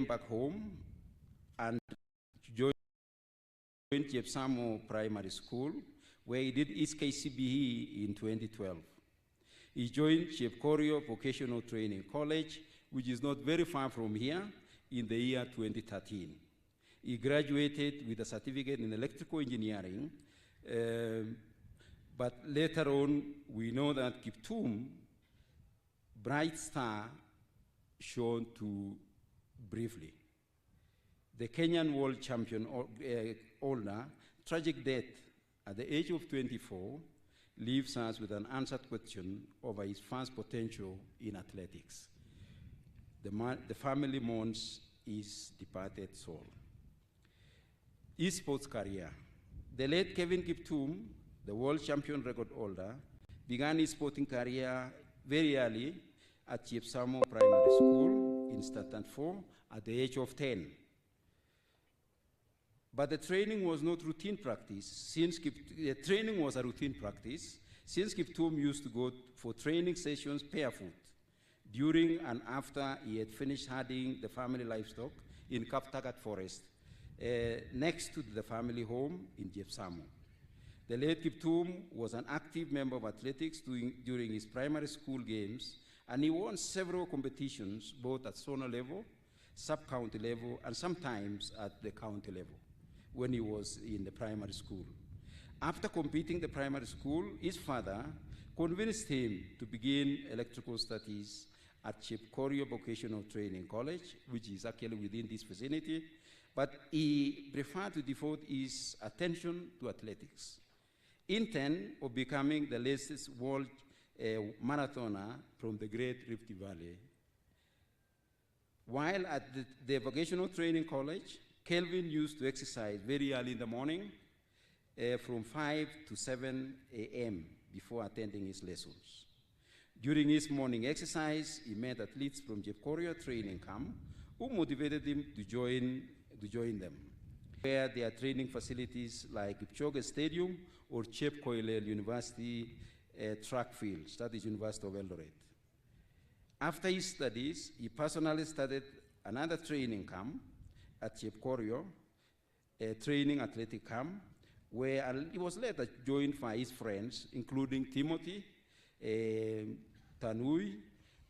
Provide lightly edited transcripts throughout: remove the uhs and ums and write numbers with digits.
back home and joined Jepsamo Primary School, where he did his KCBE in 2012. He joined Chepkorio Vocational Training College, which is not very far from here, in the year 2013. He graduated with a certificate in electrical engineering, but later on, we know that Kiptum, bright star, shown to briefly. The Kenyan world champion holder, tragic death at the age of 24, leaves us with an unanswered question over his vast potential in athletics. The family mourns his departed soul. His sports career. The late Kelvin Kiptum, the world champion record holder, began his sporting career very early at Jepsamo Primary School in Nful at the age of 10. But the training was not routine practice. The training was a routine practice, since Kiptum used to go for training sessions barefoot during and after he had finished herding the family livestock in Kaptagat Forest, next to the family home in Jepsamo. The late Kiptum was an active member of athletics during his primary school games, and he won several competitions, both at zonal level, sub-county level, and sometimes at the county level when he was in the primary school. After completing the primary school, his father convinced him to begin electrical studies at Chepkorio Vocational Training College, which is actually within this vicinity, but he preferred to devote his attention to athletics, intent of becoming the latest world marathoner from the Great Rift Valley. While at the Vocational Training College, Kelvin used to exercise very early in the morning, from 5 to 7 a.m. before attending his lessons. During his morning exercise, he met athletes from Chepkorio training camp who motivated him to join them, where their training facilities like Kipchoge Stadium or Chepkoilel University track fields, that is University of Eldoret. After his studies, he personally started another training camp at Chepkorio, a training athletic camp, where he was later joined by his friends, including Timothy, Tanui,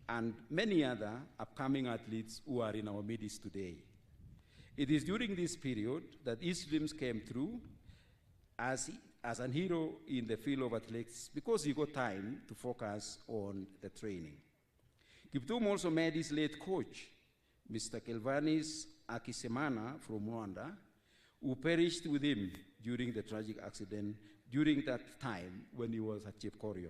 and many other upcoming athletes who are in our midst today. It is during this period that his dreams came true as an hero in the field of athletics, because he got time to focus on the training. Kiptum also met his late coach, Mr. Kelvanis Akisemana from Rwanda, who perished with him during the tragic accident during that time when he was at Chepkorio.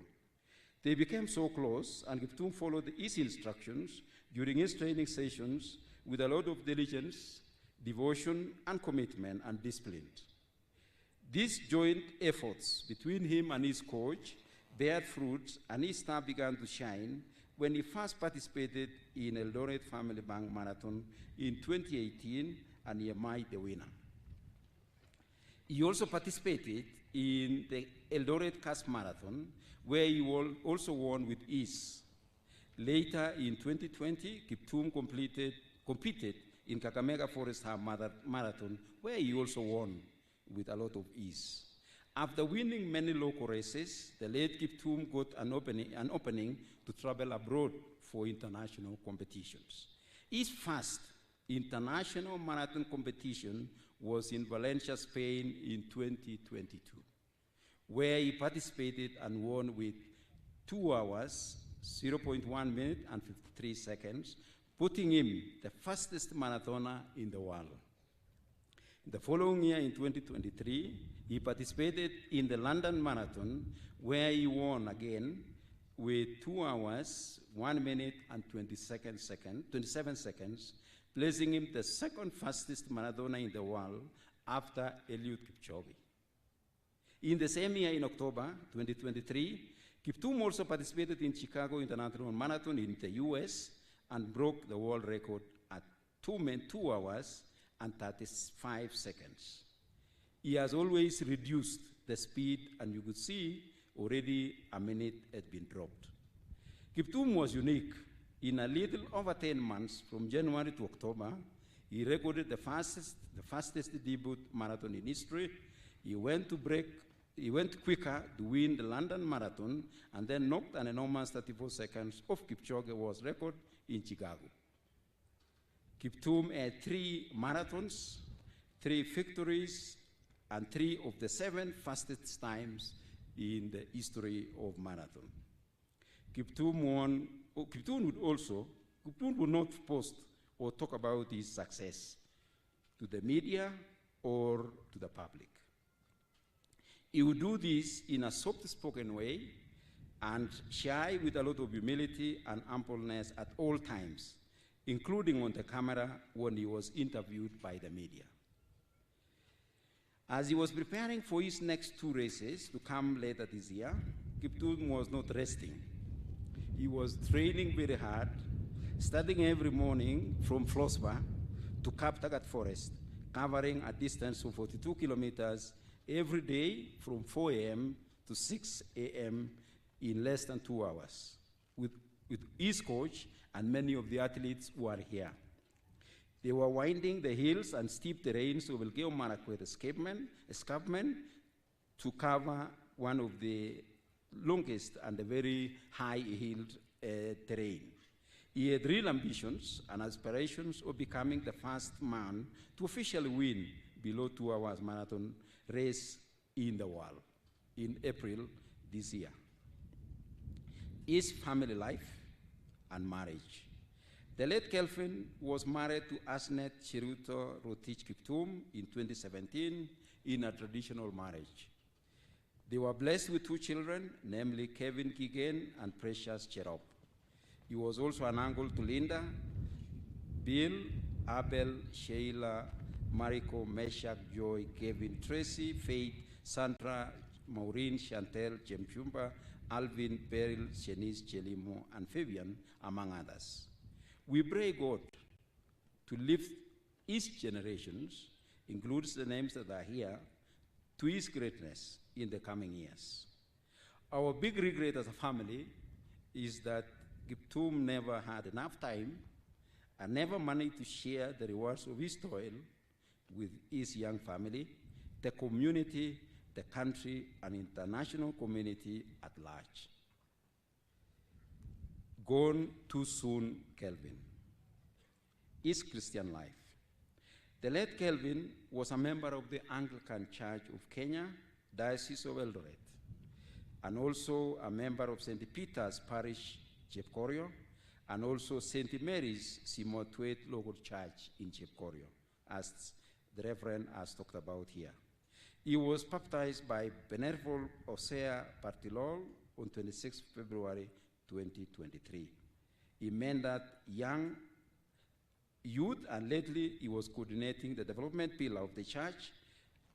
They became so close, and Kiptum followed his instructions during his training sessions with a lot of diligence, devotion, and commitment and discipline. These joint efforts between him and his coach bear fruits, and his star began to shine when he first participated in Eldoret Family Bank Marathon in 2018, and he emerged the winner. He also participated in the Eldoret Cast Marathon, where he also won with ease. Later in 2020, Kiptum competed in Kakamega Forest Half Marathon, where he also won with a lot of ease. After winning many local races, the late Kiptum got an opening to travel abroad for international competitions. His first international marathon competition was in Valencia, Spain in 2022, where he participated and won with 2 hours, 0.1 minute and 53 seconds, putting him the fastest marathoner in the world. The following year, in 2023, he participated in the London Marathon, where he won again with 2 hours, 1 minute and 27 seconds, placing him the second fastest marathoner in the world after Eliud Kipchoge. In the same year, in October 2023, Kiptum also participated in Chicago International Marathon in the US and broke the world record at 2 hours and 35 seconds. He has always reduced the speed, and you could see already a minute had been dropped. Kiptum was unique. In a little over 10 months, from January to October, He recorded the fastest debut marathon in history. He went quicker to win the London Marathon and then knocked an enormous 34 seconds off Kipchoge's record in Chicago. Kiptum had 3 marathons, 3 victories, and 3 of the 7 fastest times in the history of marathon. Kiptum would not post or talk about his success to the media or to the public. He would do this in a soft-spoken way and shy with a lot of humility and humbleness at all times, including on the camera when he was interviewed by the media. As he was preparing for his next 2 races to come later this year, Kiptum was not resting. He was training very hard, studying every morning from Flossba to Kaptagat Forest, covering a distance of 42 kilometers every day from 4 a.m. to 6 a.m. in less than 2 hours, with his coach and many of the athletes who are here. They were winding the hills and steep terrains of Elgeyo Marakwet escarpment to cover one of the longest and the very high-hilled terrain. He had real ambitions and aspirations of becoming the first man to officially win below 2 hours marathon race in the world in April this year. His family life and marriage. The late Kelvin was married to Asnet Chiruto Rotich Kiptum in 2017 in a traditional marriage. They were blessed with 2 children, namely Kevin Kigen and Precious Cherop. He was also an uncle to Linda, Bill, Abel, Sheila, Mariko, Meshach, Joy, Kevin, Tracy, Faith, Sandra, Maureen, Chantel, Jemchumba, Alvin, Beryl, Shanice, Chelimo, and Fabian, among others. We pray God to lift his generations, includes the names that are here, to his greatness in the coming years. Our big regret as a family is that Kiptum never had enough time and never managed to share the rewards of his toil with his young family, the community, the country, and international community at large. Gone too soon, Kelvin. His Christian life. The late Kelvin was a member of the Anglican Church of Kenya, Diocese of Eldoret, and also a member of St. Peter's Parish, Chepkorio, and also St. Mary's Simotwet Local Church in Chepkorio, as the Reverend has talked about here. He was baptized by Nful Osea Partilol on 26 February 2023. He mentored young youth, and lately he was coordinating the development pillar of the church,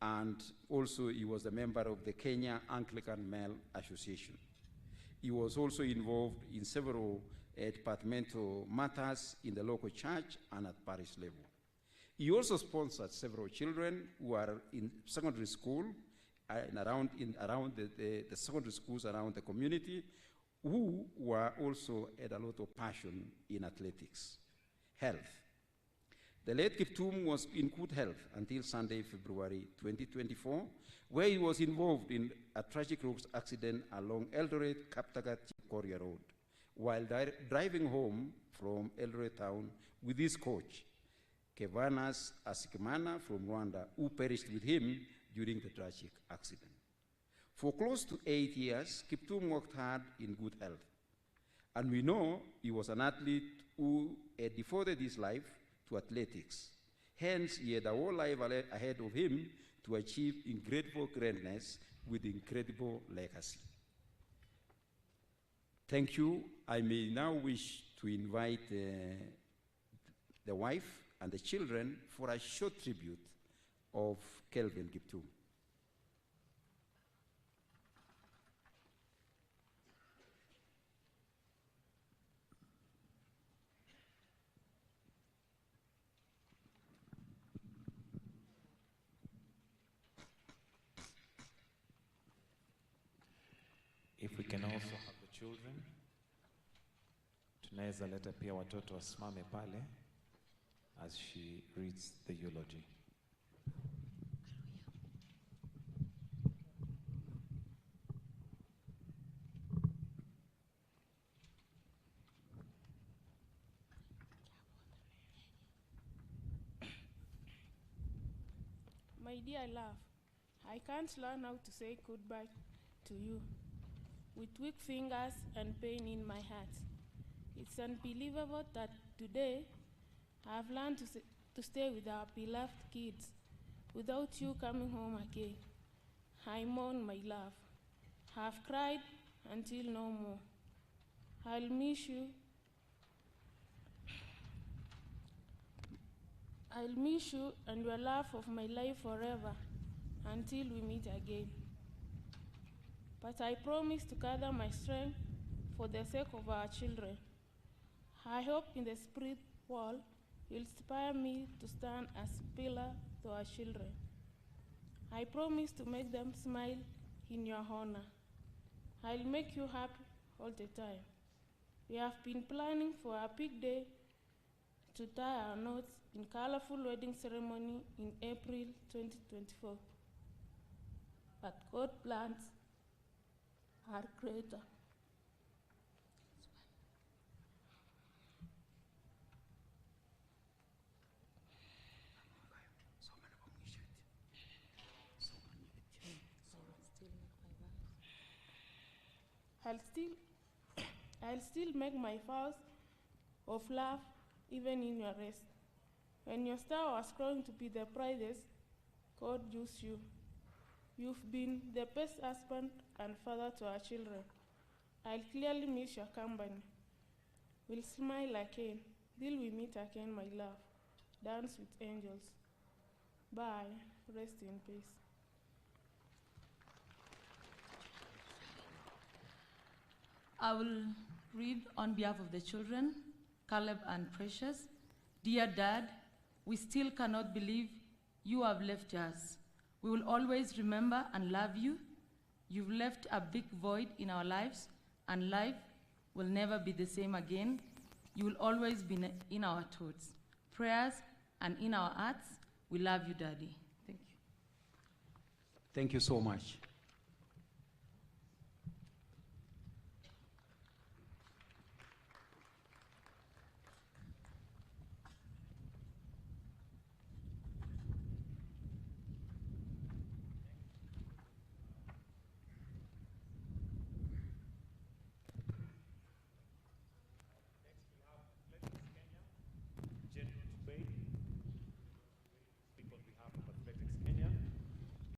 and also he was a member of the Kenya Anglican Male Association. He was also involved in several departmental matters in the local church and at parish level. He also sponsored several children who are in secondary school and around the secondary schools around the community, who were also had a lot of passion in athletics. Health. The late Kiptum was in good health until Sunday, February 2024, where he was involved in a tragic road accident along Eldoret-Kaptagat-Chipkoria Road while driving home from Eldoret town with his coach, Kevanas Asikimana from Rwanda, who perished with him during the tragic accident. For close to 8 years, Kiptum worked hard in good health. And we know he was an athlete who had devoted his life to athletics. Hence, he had a whole life ahead of him to achieve incredible greatness with incredible legacy. Thank you. I may now wish to invite the wife and the children for a short tribute of Kelvin Kiptum. If we can also have the children, tunaweza leta pia watoto wasimame pale, as she reads the eulogy. My dear love, I can't learn how to say goodbye to you with weak fingers and pain in my heart. It's unbelievable that today I've learned to stay with our beloved kids without you coming home again. I mourn my love. I've cried until no more. I'll miss you. I'll miss you and your love of my life forever until we meet again. But I promise to gather my strength for the sake of our children. I hope in the spirit world you'll inspire me to stand as a pillar to our children. I promise to make them smile in your honor. I'll make you happy all the time. We have been planning for a big day to tie our knots in colorful wedding ceremony in April 2024. But God's plans are greater. I'll still make my vows of love even in your rest. When your star was growing to be the brightest, God used you. You've been the best husband and father to our children. I'll clearly miss your company. We'll smile again till we meet again, my love. Dance with angels. Bye. Rest in peace. I will read on behalf of the children, Caleb and Precious. Dear Dad, we still cannot believe you have left us. We will always remember and love you. You've left a big void in our lives, and life will never be the same again. You will always be in our thoughts, prayers, and in our hearts. We love you, Daddy. Thank you. Thank you so much.